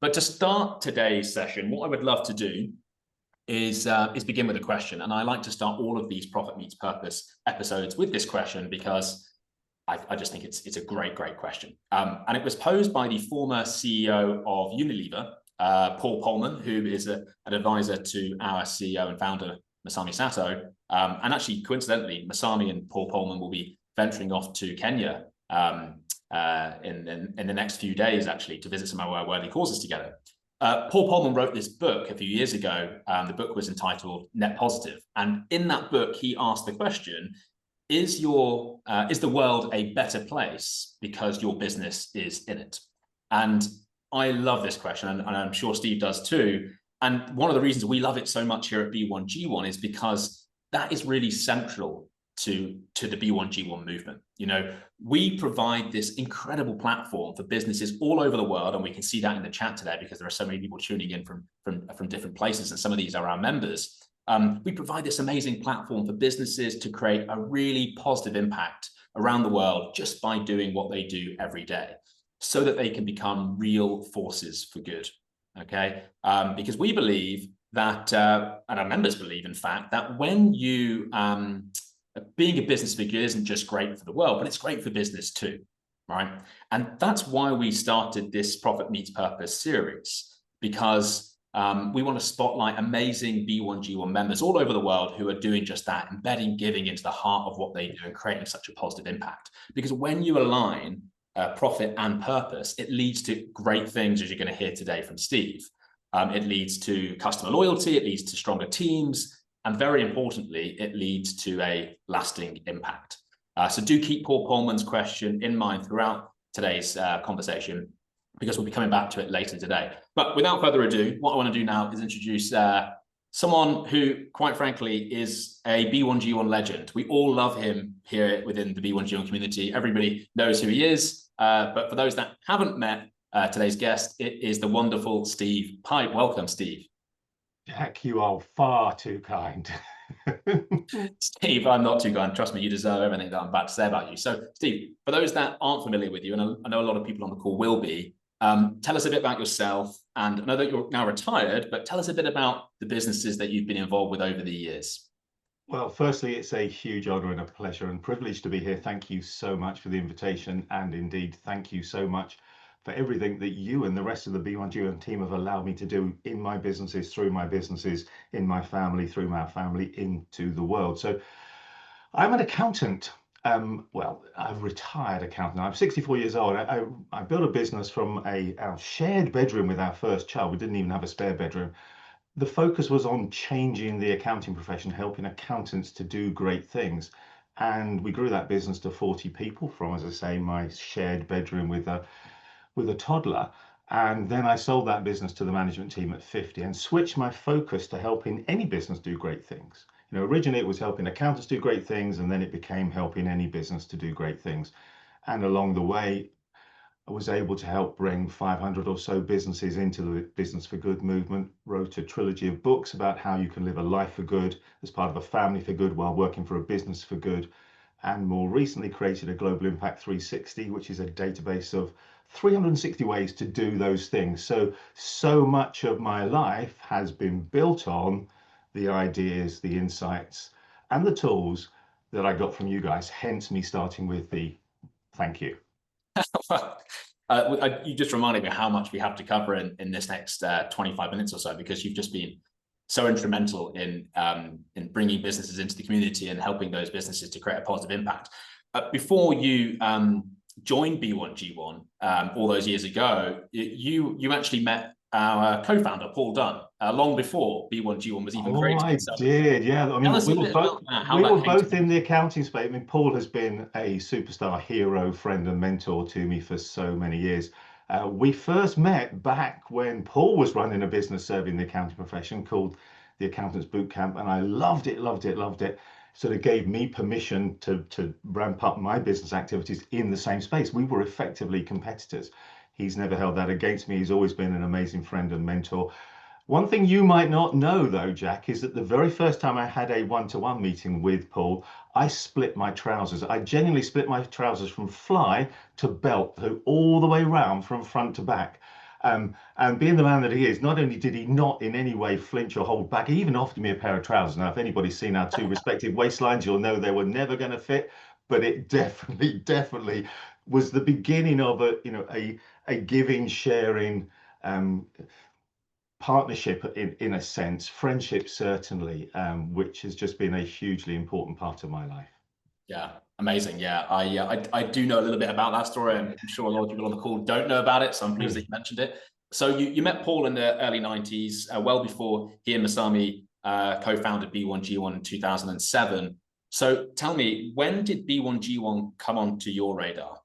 But to start today's session, what I would love to do is begin with a question. And I like to start all of these Profit Meets Purpose episodes with this question because I just think it's a great question. And it was posed by the former CEO of Unilever, Paul Polman, who is an advisor to our CEO and founder, Masami Sato. And actually, coincidentally, Masami and Paul Polman will be venturing off to Kenya in the next few days, actually, to visit some of our worthy causes together. Paul Polman wrote this book a few years ago. The book was entitled Net Positive. And in that book, he asked the question, is the world a better place because your business is in it? And I love this question, and I'm sure Steve does too. And one of the reasons we love it so much here at B1G1 is because that is really central to the B1G1 movement. You know, we provide this incredible platform for businesses all over the world, and we can see that in the chat today because there are so many people tuning in from different places, and some of these are our members. We provide this amazing platform for businesses to create a really positive impact around the world just by doing what they do every day, so that they can become real forces for good. Okay, because we believe that, and our members believe, in fact, that when you being a business figure isn't just great for the world, but it's great for business too, right? And that's why we started this Profit Meets Purpose series, because we want to spotlight amazing B1G1 members all over the world who are doing just that, embedding giving into the heart of what they do and creating such a positive impact. Because when you align profit and purpose, it leads to great things, as you're going to hear today from Steve. It leads to customer loyalty, it leads to stronger teams, and very importantly, it leads to a lasting impact. So do keep Paul Polman's question in mind throughout today's conversation, because we'll be coming back to it later today. But without further ado, what I want to do now is introduce someone who, quite frankly, is a B1G1 legend. We all love him here within the B1G1 community. Everybody knows who he is. But for those that haven't met today's guest, it is the wonderful Steve Pipe. Welcome, Steve. Jack, you are far too kind. Steve, I'm not too kind. Trust me, you deserve everything that I'm about to say about you. So, Steve, for those that aren't familiar with you, and I know a lot of people on the call will be, tell us a bit about yourself. And I know that you're now retired, but tell us a bit about the businesses that you've been involved with over the years. Well, firstly, it's a huge honor and a pleasure and privilege to be here. Thank you so much for the invitation. And indeed, thank you so much for everything that you and the rest of the B1G1 team have allowed me to do in my businesses, through my businesses, in my family, through my family, into the world. So I'm an accountant. Well, I've retired accountant. I'm 64 years old. I built a business from our shared bedroom with our first child. We didn't even have a spare bedroom. The focus was on changing the accounting profession, helping accountants to do great things. And we grew that business to 40 people from, as I say, my shared bedroom with a toddler. And then I sold that business to the management team at 50 and switched my focus to helping any business do great things. You know, originally it was helping accountants do great things, and then it became helping any business to do great things. And along the way, I was able to help bring 500 or so businesses into the Business for Good movement, wrote a trilogy of books about how you can live a life for good as part of a family for good while working for a business for good. And more recently created a Global Impact 360, which is a database of 360 ways to do those things. So much of my life has been built on the ideas, the insights, and the tools that I got from you guys, hence me starting with the thank you. You just reminded me how much we have to cover in this next 25 minutes or so, because you've just been so instrumental in bringing businesses into the community and helping those businesses to create a positive impact. Before you joined B1G1 all those years ago, you actually met our co-founder, Paul Dunn, long before B1G1 was even created. I did, yeah. I mean, we were both in the accounting space. I mean, Paul has been a superstar hero, friend, and mentor to me for so many years. We first met back when Paul was running a business serving the accounting profession called the Accountants Bootcamp, and I loved it. Sort of gave me permission to ramp up my business activities in the same space. We were effectively competitors. He's never held that against me. He's always been an amazing friend and mentor. One thing you might not know, though, Jack, is that the very first time I had a one-to-one meeting with Paul, I split my trousers. I genuinely split my trousers from fly to belt, so all the way round from front to back. And being the man that he is, not only did he not in any way flinch or hold back, he even offered me a pair of trousers. Now, if anybody's seen our two respective waistlines, you'll know they were never going to fit, but it definitely was the beginning of a giving, sharing, um, partnership in a sense, friendship certainly, which has just been a hugely important part of my life. Yeah, amazing. Yeah, I do know a little bit about that story. I'm sure a lot of people on the call don't know about it, so I'm pleased that you mentioned it. So you met Paul in the early 90s, well before he and Masami co-founded B1G1 in 2007. So tell me, when did B1G1 come onto your radar?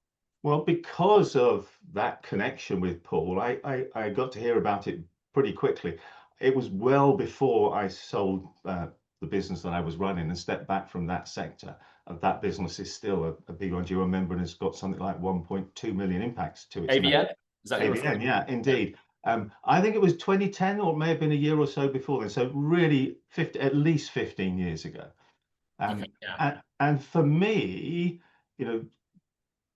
Well, because of that connection with Paul, I got to hear about it pretty quickly. It was well before I sold the business that I was running and stepped back from that sector. That business is still a B1G1 member and has got something like 1.2 million impacts to its name. ABN? Is that your ABN, yeah, indeed. I think it was 2010 or it may have been a year or so before then. So really at least 15 years ago. Okay, yeah. And for me, you know,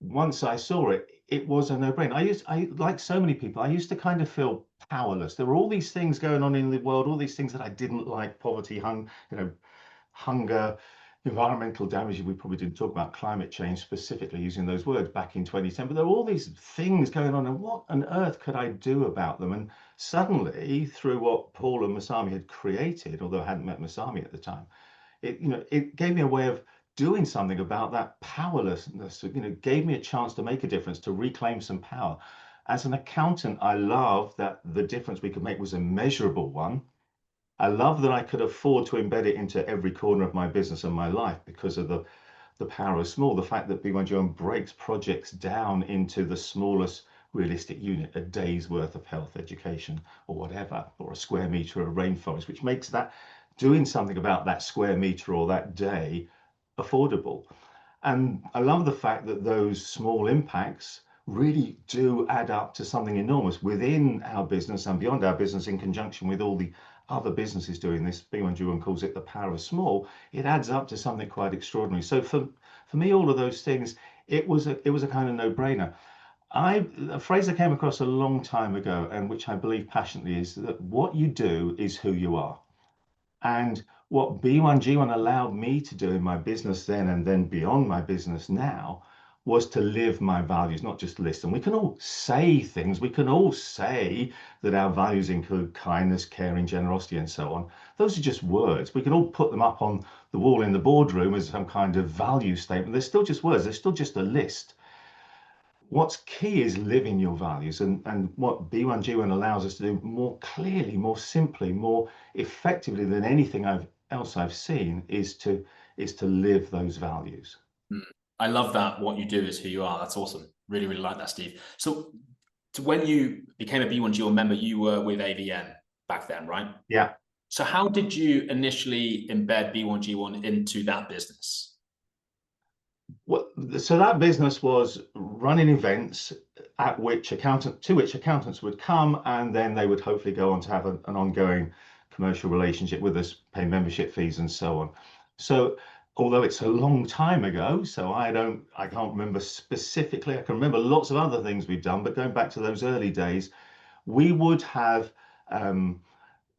once I saw it, it was a no-brainer. Like so many people, I used to kind of feel powerless. There were all these things going on in the world, all these things that I didn't like: poverty, hunger, environmental damage. We probably didn't talk about climate change specifically using those words back in 2010, but there were all these things going on, and what on earth could I do about them? And suddenly, through what Paul and Masami had created, although I hadn't met Masami at the time, it gave me a way of doing something about that powerlessness. Gave me a chance to make a difference, to reclaim some power. As an accountant, I love that the difference we could make was a measurable one. I love that I could afford to embed it into every corner of my business and my life because of the power of small, the fact that B1G1 breaks projects down into the smallest realistic unit, a day's worth of health education or whatever, or a square meter of rainforest, which makes that doing something about that square meter or that day affordable. And I love the fact that those small impacts really do add up to something enormous within our business and beyond our business, in conjunction with all the other businesses doing this. B1G1 calls it the power of small. It adds up to something quite extraordinary. So for me, all of those things, it was a kind of no-brainer. A phrase I came across a long time ago, and which I believe passionately, is that what you do is who you are. And what B1G1 allowed me to do in my business then and then beyond my business now was to live my values, not just list them. We can all say things. We can all say that our values include kindness, caring, generosity, and so on. Those are just words. We can all put them up on the wall in the boardroom as some kind of value statement. They're still just words. They're still just a list. What's key is living your values, and what B1G1 allows us to do more clearly, more simply, more effectively than anything else I've seen is to live those values. I love that. What you do is who you are. That's awesome. Really, really like that, Steve. So when you became a B1G1 member, you were with ABN back then, right? Yeah. So how did you initially embed B1G1 into that business? Well, so that business was running events to which accountants would come, and then they would hopefully go on to have an ongoing commercial relationship with us, pay membership fees and so on. So although it's a long time ago, so I can't remember specifically. I can remember lots of other things we've done, but going back to those early days, we would have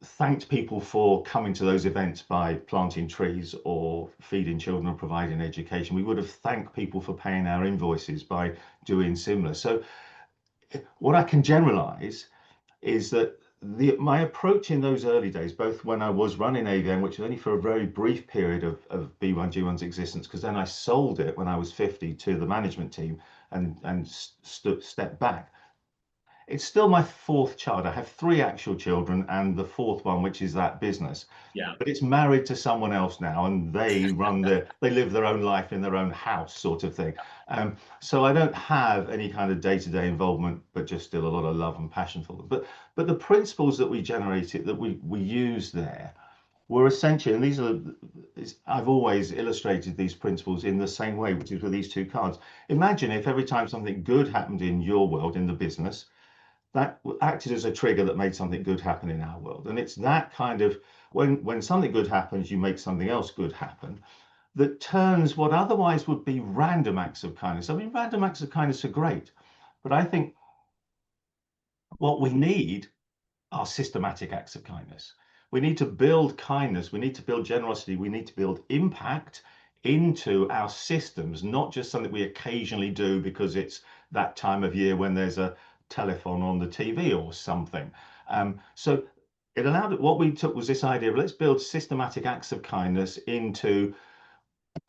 thanked people for coming to those events by planting trees or feeding children or providing education. We would have thanked people for paying our invoices by doing similar. So what I can generalize is that my approach in those early days, both when I was running ABN, which was only for a very brief period of B1G1's existence, because then I sold it when I was 50 to the management team and stepped back. It's still my fourth child. I have three actual children and the fourth one, which is that business. Yeah. But it's married to someone else now, and they live their own life in their own house, sort of thing. So I don't have any kind of day-to-day involvement, but just still a lot of love and passion for them. But the principles that we generated, that we use there, were essentially, and I've always illustrated these principles in the same way, which is with these two cards. Imagine if every time something good happened in your world, in the business, that acted as a trigger that made something good happen in our world. And it's that kind of, when something good happens, you make something else good happen, that turns what otherwise would be random acts of kindness. I mean, random acts of kindness are great, but I think What we need are systematic acts of kindness. We need to build kindness. We need to build generosity. We need to build impact into our systems, not just something we occasionally do because it's that time of year when there's a telephone on the TV or something. So it allowed, what we took was this idea of let's build systematic acts of kindness into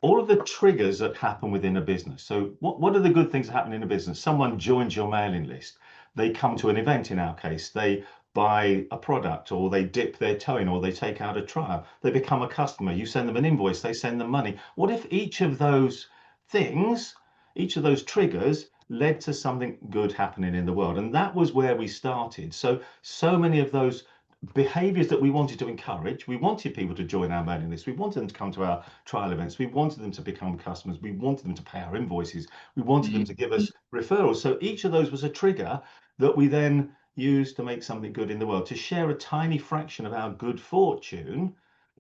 all of the triggers that happen within a business. So what are the good things that happen in a business? Someone joins your mailing list. They come to an event, in our case. They buy a product, or they dip their toe in, or they take out a trial. They become a customer. You send them an invoice. They send them money. What if each of those things, each of those triggers led to something good happening in the world? And that was where we started. So many of those behaviors that we wanted to encourage. We wanted people to join our mailing list. We wanted them to come to our trial events. We wanted them to become customers. We wanted them to pay our invoices. We wanted them to give us referrals. So each of those was a trigger that we then used to make something good in the world, to share a tiny fraction of our good fortune,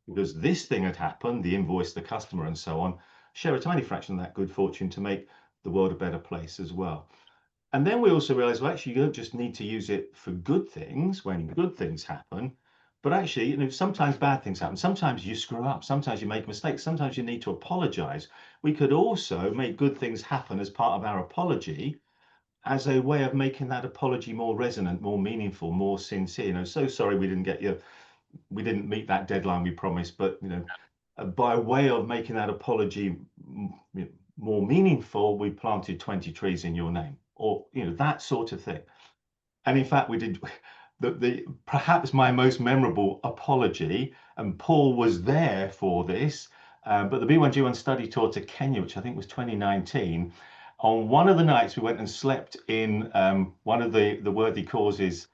because this thing had happened, the invoice, the customer, and so on, share a tiny fraction of that good fortune to make the world a better place as well. And then we also realized, well, actually, you don't just need to use it for good things when good things happen, but actually, sometimes bad things happen. Sometimes you screw up. Sometimes you make mistakes. Sometimes you need to apologize. We could also make good things happen as part of our apology, as a way of making that apology more resonant, more meaningful, more sincere. So sorry we didn't meet that deadline we promised, but by way of making that apology more meaningful, we planted 20 trees in your name, or that sort of thing. And in fact, we did the perhaps my most memorable apology, and Paul was there for this, but the B1G1 study tour to Kenya, which I think was 2019. On one of the nights, we went and slept in one of the Worthy Causes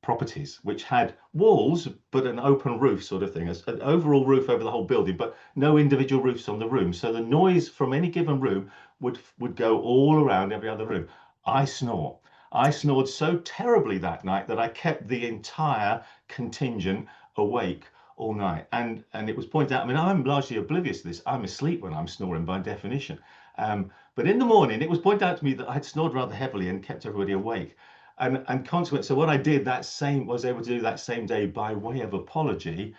properties, which had walls but an open roof sort of thing, an overall roof over the whole building, but no individual roofs on the room. So the noise from any given room would go all around every other room. I snored so terribly that night that I kept the entire contingent awake all night. And it was pointed out, I mean, I'm largely oblivious to this. I'm asleep when I'm snoring by definition. But in the morning, it was pointed out to me that I'd snored rather heavily and kept everybody awake. And consequently, so what I did was able to do that same day by way of apology.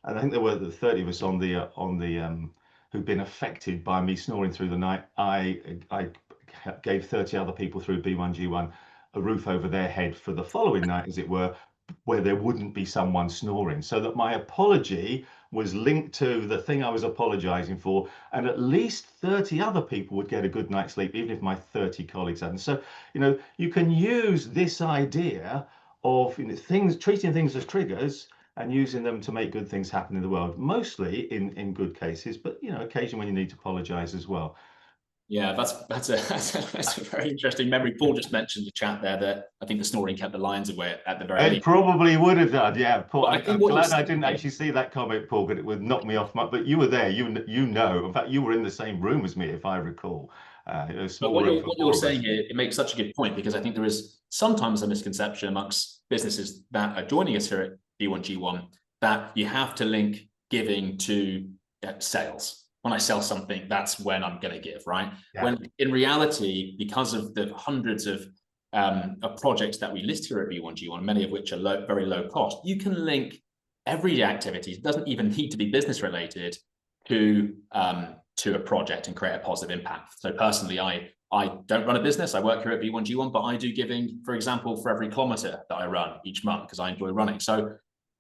And I think there were the 30 of us on the who'd been affected by me snoring through the night. I gave 30 other people through B1G1 a roof over their head for the following night, as it were, where there wouldn't be someone snoring, so that my apology was linked to the thing I was apologizing for, and at least 30 other people would get a good night's sleep, even if my 30 colleagues hadn't. So, you can use this idea of treating things as triggers and using them to make good things happen in the world, mostly in good cases, but occasionally when you need to apologize as well. Yeah, that's a very interesting memory. Paul just mentioned the chat there that I think the snoring kept the lions away at the very It least. probably would have done, yeah. Paul, I I'm think what you're glad I saying didn't here, actually see that comment, Paul, but it would knock me off. But you were there. You know. In fact, you were in the same room as me, if I recall. A but small room for what 4 you're of us. saying here, it makes such a good point, because I think there is sometimes a misconception amongst businesses that are joining us here at B1G1 that you have to link giving to sales. When I sell something, that's when I'm going to give, right? Yeah. When in reality, because of the hundreds of projects that we list here at B1G1, many of which are very low cost, you can link everyday activities. It doesn't even need to be business related to a project and create a positive impact. So personally, I don't run a business. I work here at B1G1, but I do giving, for example, for every kilometer that I run each month, because I enjoy running. So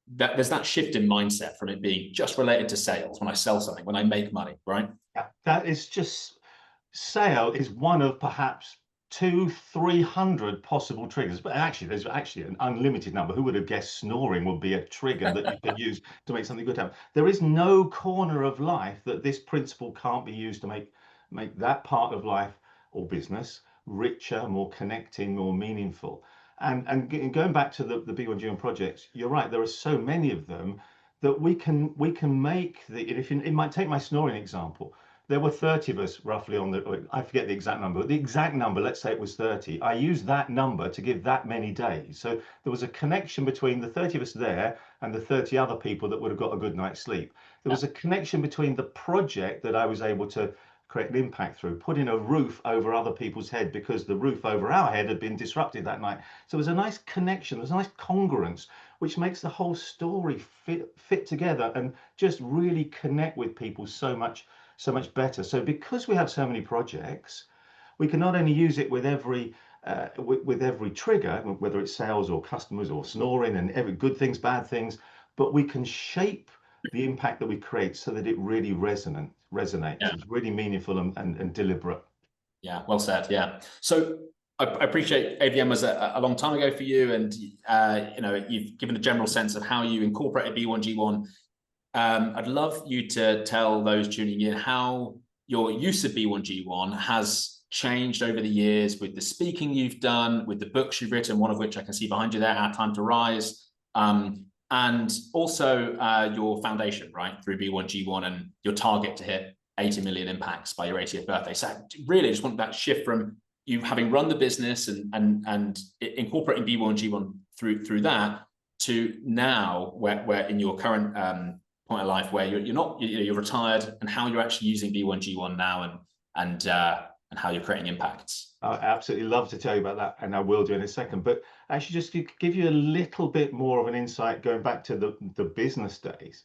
there's that shift in mindset from it being just related to sales when I sell something, when I make money, right? Yeah, that is just, sale is one of perhaps 200-300 possible triggers, but actually there's actually an unlimited number. Who would have guessed snoring would be a trigger that you can use to make something good happen? There is no corner of life that this principle can't be used to make that part of life or business richer, more connecting, more meaningful. And going back to the B1G1 projects, you're right, there are so many of them that we can make it might take my snoring example. There were 30 of us roughly I forget the exact number, but the exact number, let's say it was 30. I used that number to give that many days. So there was a connection between the 30 of us there and the 30 other people that would have got a good night's sleep. There was a connection between the project that I was able to create an impact through, putting a roof over other people's head because the roof over our head had been disrupted that night. So there's a nice connection, there's a nice congruence, which makes the whole story fit together and just really connect with people so much better. So because we have so many projects, we can not only use it with every trigger, whether it's sales or customers or snoring and every good things, bad things, but we can shape the impact that we create so that it really resonates. Yeah. It's really meaningful and deliberate. Yeah, well said. Yeah. So I appreciate ABM was a long time ago for you, and you know, you've given a general sense of how you incorporated B1G1. I'd love you to tell those tuning in how your use of B1G1 has changed over the years with the speaking you've done, with the books you've written, one of which I can see behind you there, Our Time to Rise, and also your foundation, right, through B1G1 and your target to hit 80 million impacts by your 80th birthday. So really, I just want that shift from you having run the business and incorporating B1G1 through that to now where in your current point of life where you're retired, and how you're actually using B1G1 now and how you're creating impacts. I absolutely love to tell you about that, and I will do in a second. But actually, just to give you a little bit more of an insight, going back to the business days,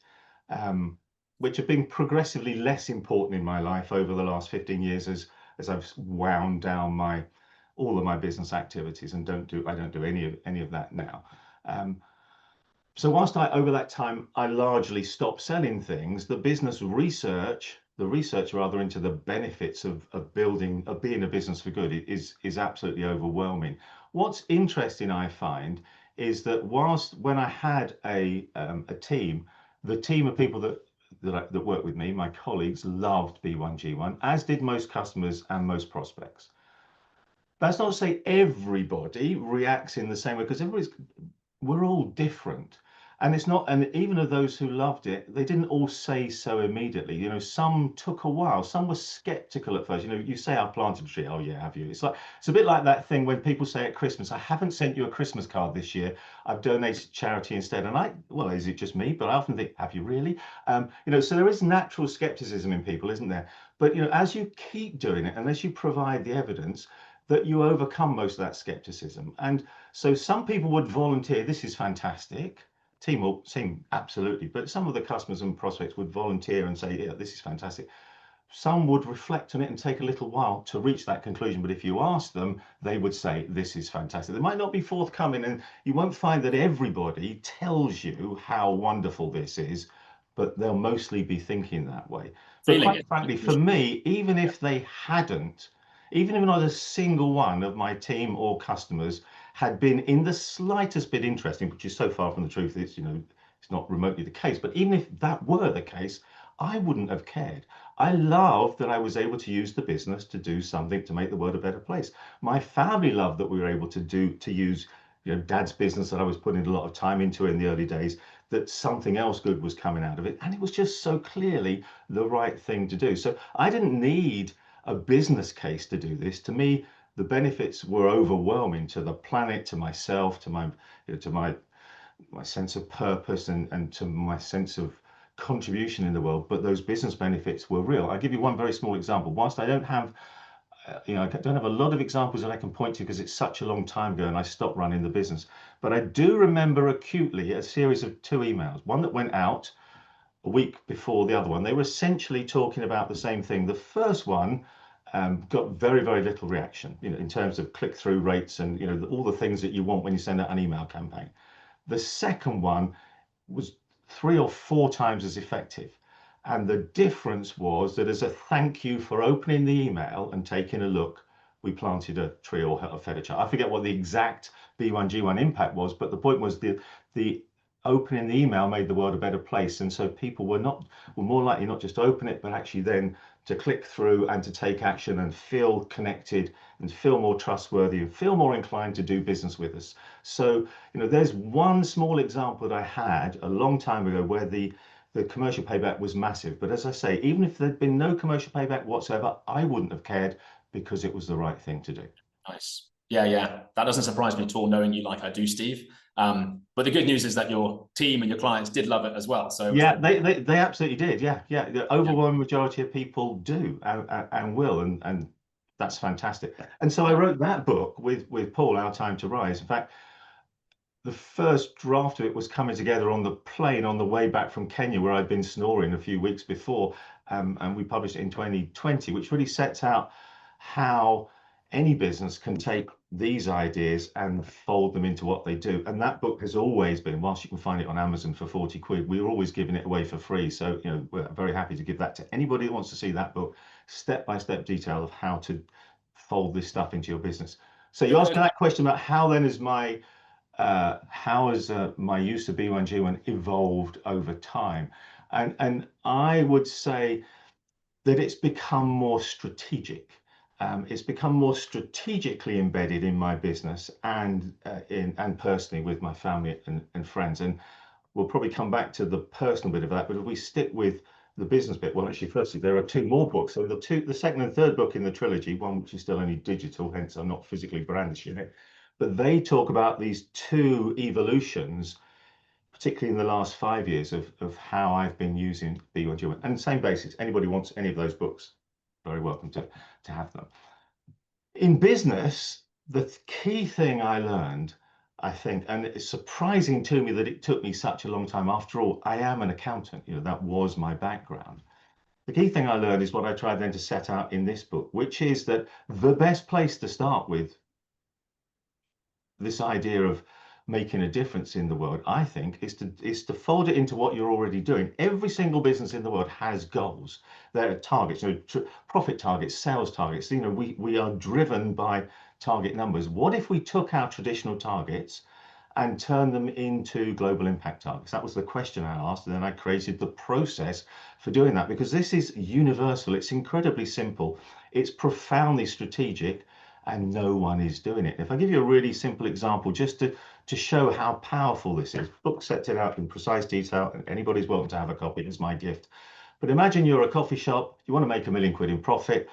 which have been progressively less important in my life over the last 15 years as I've wound down all of my business activities and I don't do any of that now. So whilst over that time, I largely stopped selling things, the research rather into the benefits of being a business for good is absolutely overwhelming. What's interesting, I find, is that when I had a team, the team of people that work with me, my colleagues, loved B1G1, as did most customers and most prospects. That's not to say everybody reacts in the same way, because we're all different. And even of those who loved it, they didn't all say so immediately. You know, some took a while. Some were skeptical at first. You know, you say, I planted a tree. Oh yeah, have you? It's a bit like that thing when people say at Christmas, I haven't sent you a Christmas card this year. I've donated to charity instead. And well, is it just me? But I often think, have you really? You know, so there is natural skepticism in people, isn't there? But, you know, as you keep doing it, and as you provide the evidence, that you overcome most of that skepticism. And so some people would volunteer. This is fantastic. Team absolutely, but some of the customers and prospects would volunteer and say, yeah, this is fantastic. Some would reflect on it and take a little while to reach that conclusion, but if you ask them, they would say, this is fantastic. They might not be forthcoming, and you won't find that everybody tells you how wonderful this is, but they'll mostly be thinking that way. But quite frankly, for me, even if not a single one of my team or customers had been in the slightest bit interesting, which is so far from the truth, it's not remotely the case, but even if that were the case, I wouldn't have cared. I loved that I was able to use the business to do something to make the world a better place. My family loved that we were able to use, you know, Dad's business that I was putting a lot of time into in the early days, that something else good was coming out of it, and it was just so clearly the right thing to do. So I didn't need a business case to do this. To me, the benefits were overwhelming to the planet, to myself, to my sense of purpose and to my sense of contribution in the world. But those business benefits were real. I'll give you one very small example. Whilst I don't have I don't have a lot of examples that I can point to because it's such a long time ago and I stopped running the business, but I do remember acutely a series of 2 emails, one that went out a week before the other one. They were essentially talking about the same thing. The first one got very, very little reaction, you know, in terms of click-through rates and, you know, all the things that you want when you send out an email campaign. The second one was 3 or 4 times as effective. And the difference was that as a thank you for opening the email and taking a look, we planted a tree or fed a child. I forget what the exact B1G1 impact was, but the point was the opening the email made the world a better place. And so people were more likely not just to open it, but actually then to click through and to take action and feel connected and feel more trustworthy and feel more inclined to do business with us. So, you know, there's one small example that I had a long time ago where the commercial payback was massive. But as I say, even if there'd been no commercial payback whatsoever, I wouldn't have cared because it was the right thing to do. Nice. Yeah. That doesn't surprise me at all, knowing you like I do, Steve. But the good news is that your team and your clients did love it as well. So Yeah, they absolutely did. Yeah, yeah. The yeah, overwhelming majority of people do and will, and that's fantastic. And so I yeah. wrote that book with Paul, Our Time to Rise. In fact, the first draft of it was coming together on the plane on the way back from Kenya, where I'd been snoring a few weeks before, and we published it in 2020, which really sets out how any business can take these ideas and fold them into what they do. And that book has always been, whilst you can find it on Amazon for 40 quid, we're always giving it away for free. So, you know, we're very happy to give that to anybody who wants to see that book, step-by-step detail of how to fold this stuff into your business. So you asked me that question about how then is how has my use of B1G1 evolved over time? And I would say that it's become more strategic. It's become more strategically embedded in my business and personally with my family and friends. And we'll probably come back to the personal bit of that. But if we stick with the business bit, well, actually, firstly, there are two more books. So the second and third book in the trilogy, one which is still only digital, hence I'm not physically brandishing it, but they talk about these two evolutions, particularly in the last 5 years of how I've been using B1G1. And same basis, anybody wants any of those books, very welcome to have them. In business, the key thing I learned, I think, and it's surprising to me that it took me such a long time. After all, I am an accountant, you know, that was my background. The key thing I learned is what I tried then to set out in this book, which is that the best place to start with this idea of making a difference in the world, I think, is to fold it into what you're already doing. Every single business in the world has goals. There are targets, you know, profit targets, sales targets. You know, we are driven by target numbers. What if we took our traditional targets and turned them into global impact targets? That was the question I asked, and then I created the process for doing that, because this is universal. It's incredibly simple. It's profoundly strategic, and no one is doing it. If I give you a really simple example, just to show how powerful this is, book sets it out in precise detail, and anybody's welcome to have a copy. It's my gift. But imagine you're a coffee shop, you want to make £1 million in profit,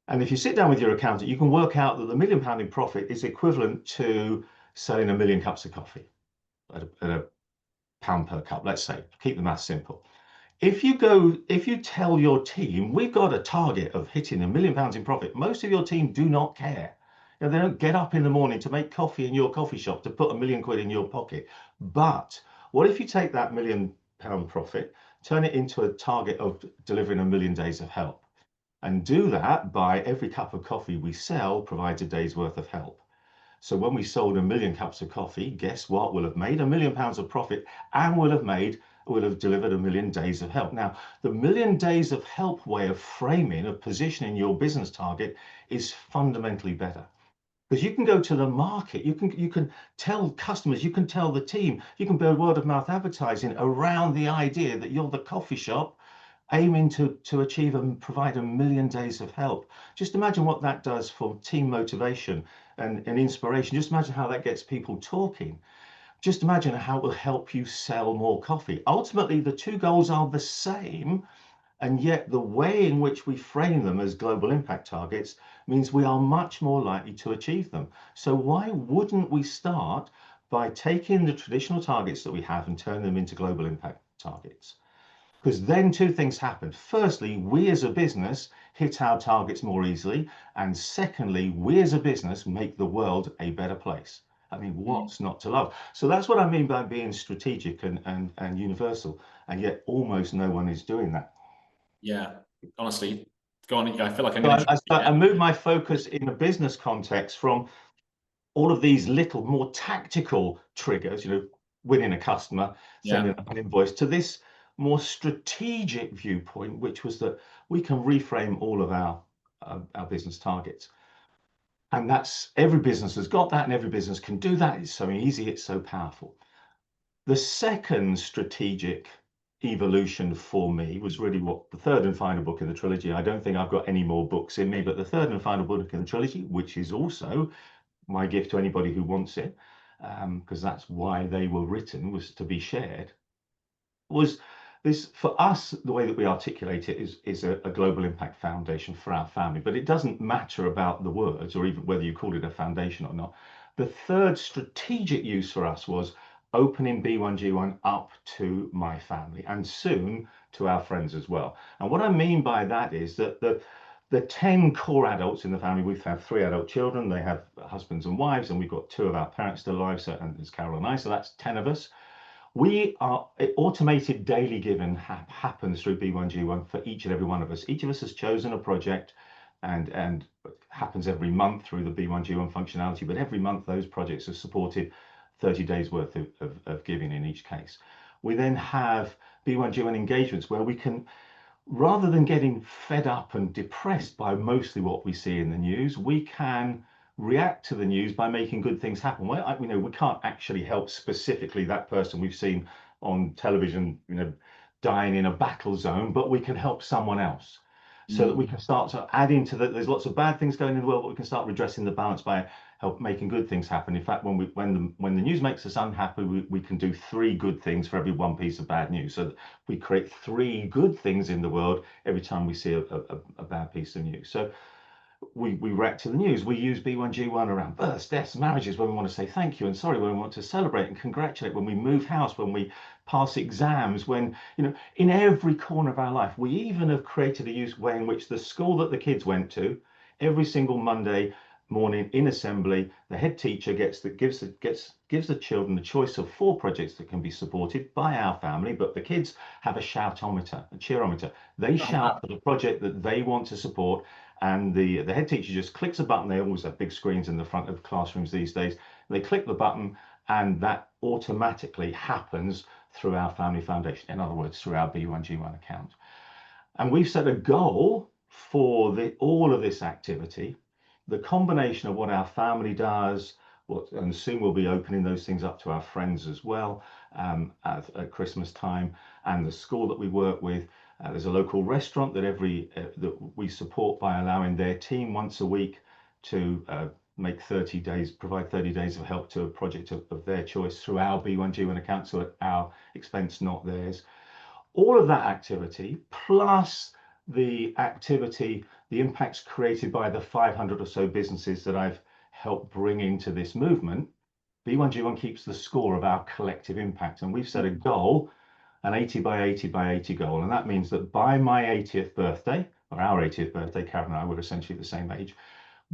and if you sit down with your accountant, you can work out that the £1 million in profit is equivalent to selling 1 million cups of coffee at a pound per cup, let's say. Keep the math simple. If you tell your team, we've got a target of hitting £1 million in profit, most of your team do not care. You know, they don't get up in the morning to make coffee in your coffee shop to put £1 million in your pocket. But what if you take that £1 million profit, turn it into a target of delivering 1 million days of help, and do that by every cup of coffee we sell provides a day's worth of help. So when we sold 1 million cups of coffee, guess what? We'll have made £1 million of profit, and we'll have delivered 1 million days of help. Now, the 1 million days of help way of framing, of positioning your business target is fundamentally better. Because you can go to the market, you can tell customers, you can tell the team, you can build word of mouth advertising around the idea that you're the coffee shop aiming to achieve and provide 1 million days of help. Just imagine what that does for team motivation and inspiration. Just imagine how that gets people talking. Just imagine how it will help you sell more coffee. Ultimately, the two goals are the same, and yet the way in which we frame them as global impact targets means we are much more likely to achieve them. So why wouldn't we start by taking the traditional targets that we have and turn them into global impact targets? Because then two things happen. Firstly, we as a business hit our targets more easily. And secondly, we as a business make the world a better place. I mean, what's not to love? So that's what I mean by being strategic and universal. And yet almost no one is doing that. Yeah, honestly, go on. I feel like I'm So going to. I moved my focus in a business context from all of these little more tactical triggers, you know, winning a customer, sending an invoice, to this more strategic viewpoint, which was that we can reframe all of our business targets. And that's, every business has got that, and every business can do that. It's so easy, it's so powerful. The second strategic evolution for me was really what the third and final book in the trilogy. I don't think I've got any more books in me, but the third and final book in the trilogy, which is also my gift to anybody who wants it, because that's why they were written, was to be shared, was this. For us, the way that we articulate it is a global impact foundation for our family. But it doesn't matter about the words, or even whether you call it a foundation or not. The third strategic use for us was opening B1G1 up to my family and soon to our friends as well. And what I mean by that is that the 10 core adults in the family, we've had 3 adult children, they have husbands and wives, and we've got 2 of our parents still alive, so, and there's Carol and I, so that's 10 of us. We are automated daily giving happens through B1G1 for each and every one of us. Each of us has chosen a project and happens every month through the B1G1 functionality, but every month those projects are supported 30 days worth of giving in each case. We then have B1G1 engagements where we can, rather than getting fed up and depressed by mostly what we see in the news, we can react to the news by making good things happen. Well, you know, we can't actually help specifically that person we've seen on television, you know, dying in a battle zone, but we can help someone else. So that we can start to add into that. There's lots of bad things going in the world, but we can start redressing the balance by making good things happen. In fact, when the news makes us unhappy, we can do 3 good things for every 1 piece of bad news. So that we create 3 good things in the world every time we see a bad piece of news. So we react to the news. We use B1G1 around births, deaths, marriages, when we want to say thank you and sorry, when we want to celebrate and congratulate, when we move house, when we pass exams, when, you know, in every corner of our life. We even have created a way in which the school that the kids went to, every single Monday morning in assembly, the head teacher gives the children the choice of 4 projects that can be supported by our family, but the kids have a shoutometer, a cheerometer. They shout for the project that they want to support, and the head teacher just clicks a button. They always have big screens in the front of classrooms these days. They click the button and that automatically happens through our family foundation, in other words, through our B1G1 account. And we've set a goal for all of this activity, the combination of what our family does, and soon we'll be opening those things up to our friends as well at Christmas time, and the school that we work with. There's a local restaurant that that we support by allowing their team once a week to provide 30 days of help to a project of their choice through our B1G1 account, so at our expense, not theirs. All of that activity, plus the impacts created by the 500 or so businesses that I've helped bring into this movement, B1G1 keeps the score of our collective impact. And we've set a goal, an 80 by 80 by 80 goal. And that means that by my 80th birthday, or our 80th birthday, Karen and I were essentially the same age,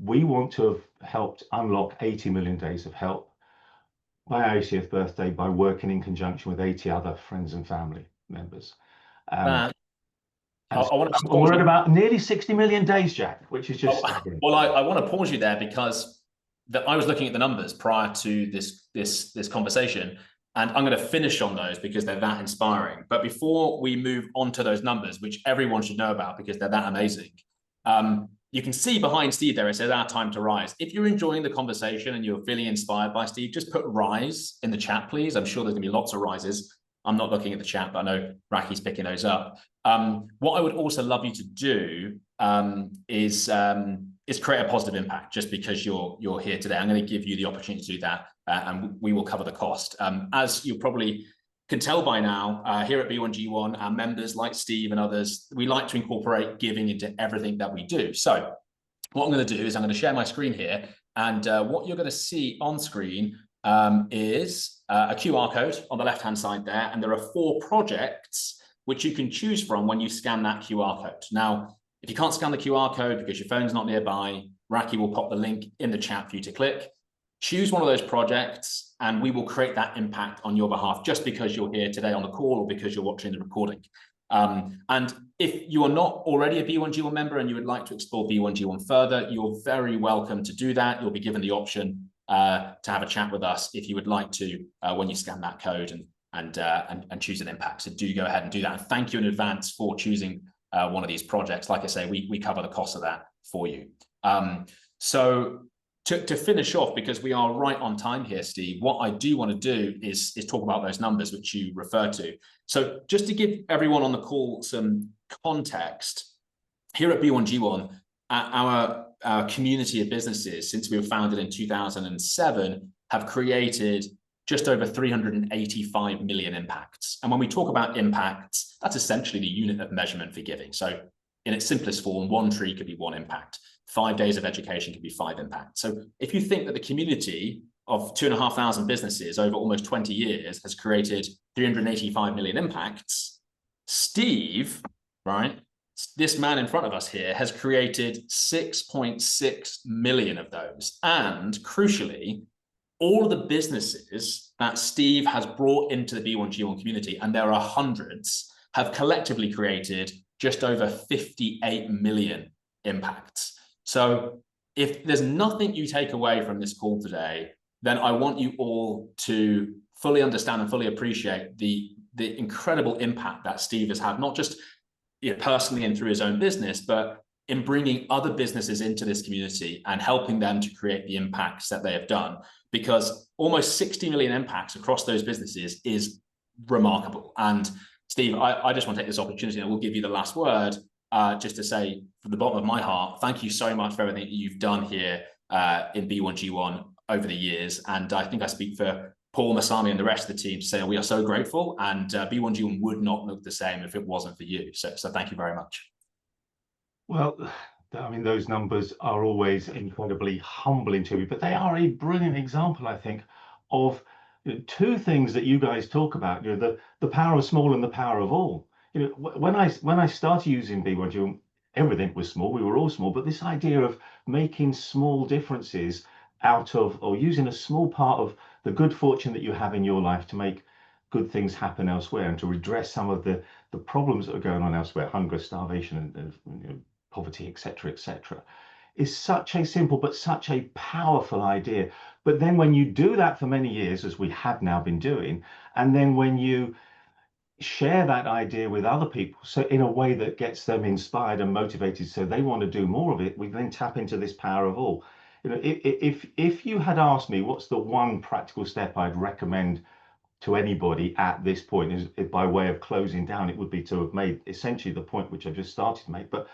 we want to have helped unlock 80 million days of help by our 80th birthday by working in conjunction with 80 other friends and family members. I want to we're at about nearly 60 million days, Jack, which is just staggering. Well, I want to pause you there because I was looking at the numbers prior to this conversation, and I'm going to finish on those because they're that inspiring. But before we move on to those numbers, which everyone should know about because they're that amazing, you can see behind Steve there, it says our time to rise. If you're enjoying the conversation and you're feeling inspired by Steve, just put rise in the chat, please. I'm sure there's going to be lots of rises. I'm not looking at the chat, but I know Raki's picking those up. What I would also love you to do is create a positive impact just because you're here today. I'm going to give you the opportunity to do that, and we will cover the cost. As you probably can tell by now, here at B1G1, our members like Steve and others, we like to incorporate giving into everything that we do. So what I'm going to do is I'm going to share my screen here, and what you're going to see on screen is a QR code on the left-hand side there, and there are 4 projects which you can choose from when you scan that QR code. Now, if you can't scan the QR code because your phone's not nearby, Raki will pop the link in the chat for you to click. Choose one of those projects and we will create that impact on your behalf just because you're here today on the call or because you're watching the recording. And if you are not already a B1G1 member and you would like to explore B1G1 further, you're very welcome to do that. You'll be given the option to have a chat with us if you would like to when you scan that code and choose an impact. So do go ahead and do that. And thank you in advance for choosing one of these projects. Like I say, we cover the cost of that for you. So to finish off, because we are right on time here, Steve, what I do want to do is talk about those numbers which you refer to. So just to give everyone on the call some context, here at B1G1, our community of businesses, since we were founded in 2007, have created just over 385 million impacts. And when we talk about impacts, that's essentially the unit of measurement for giving. So in its simplest form, 1 tree could be 1 impact. 5 days of education could be 5 impacts. So if you think that the community of 2,500 businesses over almost 20 years has created 385 million impacts. Steve, right, this man in front of us here has created 6.6 million of those. And crucially, all of the businesses that Steve has brought into the B1G1 community, and there are hundreds, have collectively created just over 58 million impacts. So if there's nothing you take away from this call today, then I want you all to fully understand and fully appreciate the incredible impact that Steve has had, not just personally and through his own business, but in bringing other businesses into this community and helping them to create the impacts that they have done, because almost 60 million impacts across those businesses is remarkable. And Steve, I just want to take this opportunity, and we'll give you the last word, just to say from the bottom of my heart, thank you so much for everything that you've done here in B1G1 over the years. And I think I speak for Paul, Masami, and the rest of the team to say we are so grateful, and B1G1 would not look the same if it wasn't for you. So thank you very much. Well, I mean, those numbers are always incredibly humbling to me, but they are a brilliant example, I think, of two things that you guys talk about. The power of small and the power of all. When I started using B1G, everything was small. We were all small, but this idea of making small differences out of, or using a small part of the good fortune that you have in your life to make good things happen elsewhere and to redress some of the problems that are going on elsewhere, hunger, starvation, and poverty, etc., is such a simple but such a powerful idea. But then when you do that for many years, as we have now been doing, and then when you share that idea with other people, so in a way that gets them inspired and motivated so they want to do more of it, we then tap into this power of all. If you had asked me what's the one practical step I'd recommend to anybody at this point, is by way of closing down, it would be to have made essentially the point which I've just started to make. But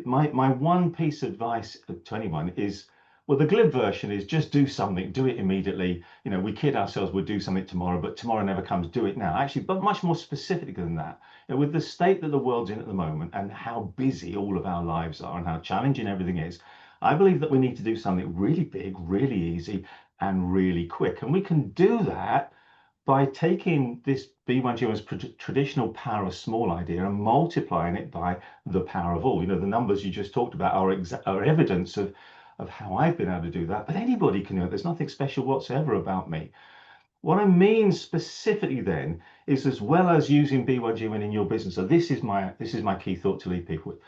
my one piece of advice to anyone is, well, the glib version is just do something, do it immediately. We kid ourselves, we'll do something tomorrow, but tomorrow never comes. Do it now. Actually, but much more specific than that. With the state that the world's in at the moment and how busy all of our lives are and how challenging everything is, I believe that we need to do something really big, really easy, and really quick. And we can do that by taking this B1G1's traditional power of small idea and multiplying it by the power of all. The numbers you just talked about are evidence of how I've been able to do that, but anybody can do it. There's nothing special whatsoever about me. What I mean specifically then is, as well as using B1G1 in your business, so this is my key thought to leave people with,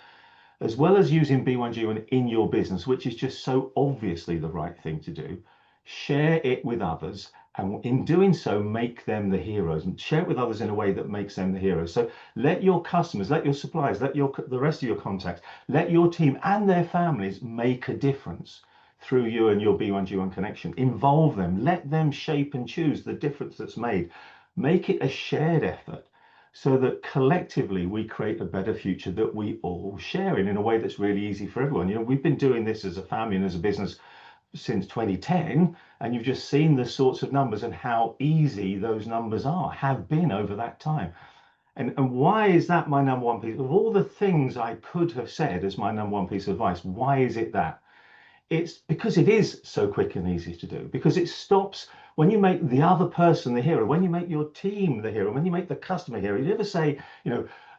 as well as using B1G1 in your business, which is just so obviously the right thing to do, share it with others, and in doing so, make them the heroes, and share it with others in a way that makes them the heroes. So let your customers, let your suppliers, let the rest of your contacts, let your team and their families make a difference through you and your B1G1 connection. Involve them, let them shape and choose the difference that's made. Make it a shared effort so that collectively we create a better future that we all share in a way that's really easy for everyone. We've been doing this as a family and as a business since 2010, and you've just seen the sorts of numbers and how easy those numbers have been over that time. And why is that my number one piece? Of all the things I could have said as my number one piece of advice, why is it that? It's because it is so quick and easy to do, because it stops when you make the other person the hero, when you make your team the hero, when you make the customer hero. You ever say,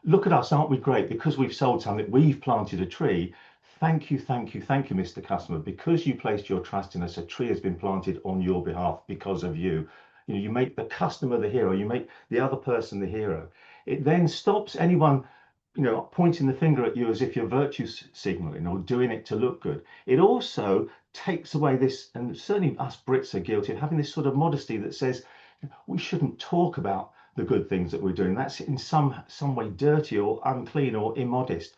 look at us, aren't we great? Because we've sold something, we've planted a tree. Thank you, thank you, thank you, Mr. Customer. Because you placed your trust in us, a tree has been planted on your behalf because of you. You make the customer the hero, you make the other person the hero. It then stops anyone pointing the finger at you as if you're virtue signaling or doing it to look good. It also takes away this, and certainly us Brits are guilty of having this sort of modesty that says we shouldn't talk about the good things that we're doing. That's in some way dirty or unclean or immodest.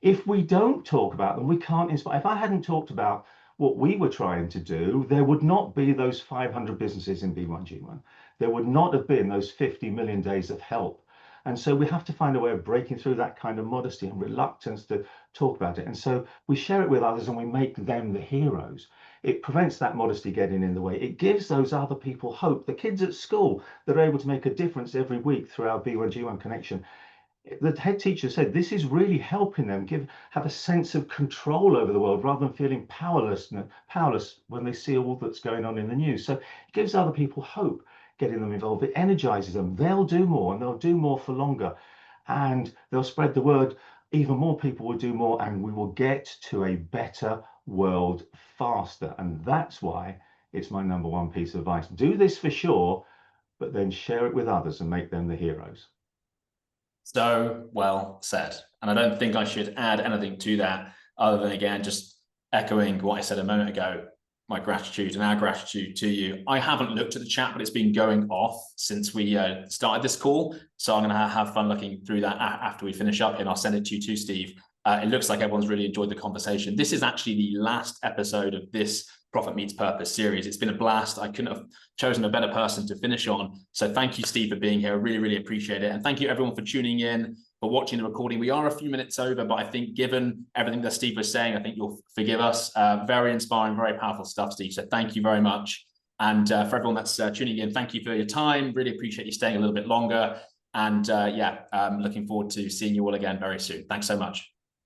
If we don't talk about them, we can't inspire. If I hadn't talked about what we were trying to do, there would not be those 500 businesses in B1G1. There would not have been those 50 million days of help. And so we have to find a way of breaking through that kind of modesty and reluctance to talk about it. And so we share it with others and we make them the heroes. It prevents that modesty getting in the way. It gives those other people hope. The kids at school that are able to make a difference every week through our B1G1 connection. the head teacher said this is really helping them have a sense of control over the world rather than feeling powerless when they see all that's going on in the news. So it gives other people hope, getting them involved. It energizes them. They'll do more, and they'll do more for longer, and they'll spread the word. Even more people will do more, and we will get to a better world faster. And that's why it's my number one piece of advice. Do this for sure, but then share it with others and make them the heroes. So well said. And I don't think I should add anything to that other than, again, just echoing what I said a moment ago, my gratitude and our gratitude to you. I haven't looked at the chat, but it's been going off since we started this call. So I'm going to have fun looking through that after we finish up, and I'll send it to you too, Steve. It looks like everyone's really enjoyed the conversation. This is actually the last episode of this Profit Meets Purpose series. It's been a blast. I couldn't have chosen a better person to finish on. So thank you, Steve, for being here. I really, really appreciate it. And thank you, everyone, for tuning in, for watching the recording. We are a few minutes over, but I think given everything that Steve was saying, I think you'll forgive us. Very inspiring, very powerful stuff, Steve. So thank you very much. And for everyone that's tuning in, thank you for your time. Really appreciate you staying a little bit longer. And looking forward to seeing you all again very soon. Thanks so much.